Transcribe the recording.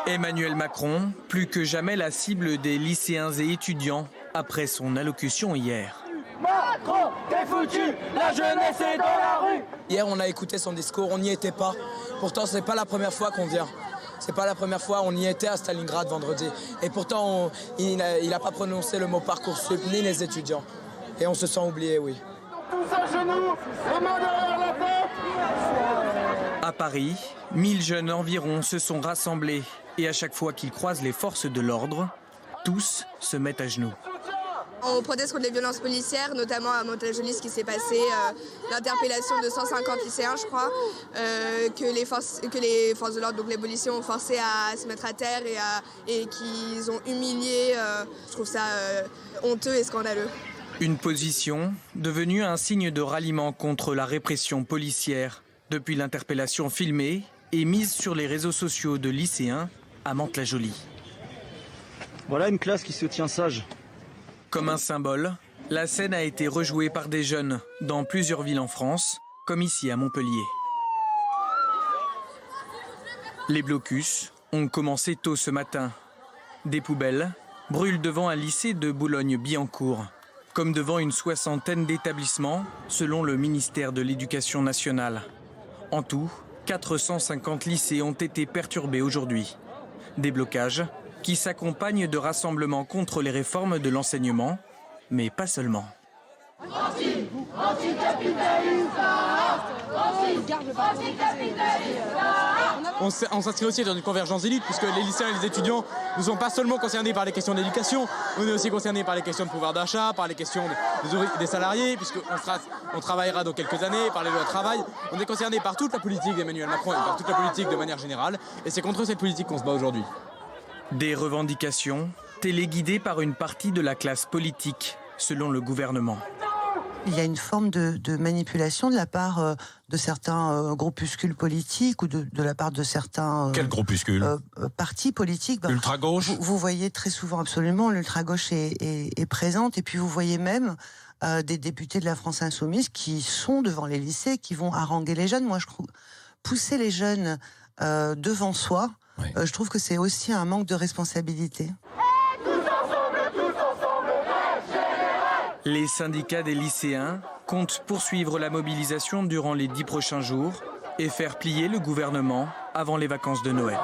Emmanuel Macron, plus que jamais la cible des lycéens et étudiants après son allocution hier. Macron, t'es foutu, la jeunesse est dans la rue. Hier, on a écouté son discours, on n'y était pas. Pourtant, c'est pas la première fois qu'on vient. C'est pas la première fois, on y était à Stalingrad vendredi. Et pourtant, il n'a pas prononcé le mot Parcoursup, ni les étudiants. Et on se sent oublié, oui. Tous à genoux, les mains derrière la tête. À Paris, 1000 jeunes environ se sont rassemblés. Et à chaque fois qu'ils croisent les forces de l'ordre, tous se mettent à genoux. On proteste contre les violences policières, notamment à Mantes-la-Jolie, ce qui s'est passé, l'interpellation de 150 lycéens, je crois, que les forces de l'ordre, donc les policiers, ont forcé à se mettre à terre et qu'ils ont humilié. Je trouve ça honteux et scandaleux. Une position devenue un signe de ralliement contre la répression policière depuis l'interpellation filmée et mise sur les réseaux sociaux de lycéens à Mantes-la-Jolie. Voilà une classe qui se tient sage. Comme un symbole, la scène a été rejouée par des jeunes dans plusieurs villes en France, comme ici à Montpellier. Les blocus ont commencé tôt ce matin. Des poubelles brûlent devant un lycée de Boulogne-Billancourt, comme devant une soixantaine d'établissements, selon le ministère de l'Éducation nationale. En tout, 450 lycées ont été perturbés aujourd'hui. Des blocages qui s'accompagnent de rassemblements contre les réformes de l'enseignement, mais pas seulement. On s'inscrit aussi dans une convergence d'élite, puisque les lycéens et les étudiants ne sont pas seulement concernés par les questions d'éducation, on est aussi concernés par les questions de pouvoir d'achat, par les questions des salariés, puisqu'on travaillera dans quelques années, par les lois de travail. On est concernés par toute la politique d'Emmanuel Macron et par toute la politique de manière générale, et c'est contre cette politique qu'on se bat aujourd'hui. Des revendications téléguidées par une partie de la classe politique, selon le gouvernement. Il y a une forme de manipulation de la part de certains groupuscules politiques ou de la part de certains Quel groupuscule partis politiques. L'ultra-gauche. Vous voyez très souvent, absolument, l'ultra-gauche est présente. Et puis vous voyez même des députés de la France Insoumise qui sont devant les lycées, qui vont haranguer les jeunes. Moi, je trouve pousser les jeunes devant soi, oui. Je trouve que c'est aussi un manque de responsabilité. Les syndicats des lycéens comptent poursuivre la mobilisation durant les 10 prochains jours et faire plier le gouvernement avant les vacances de Noël.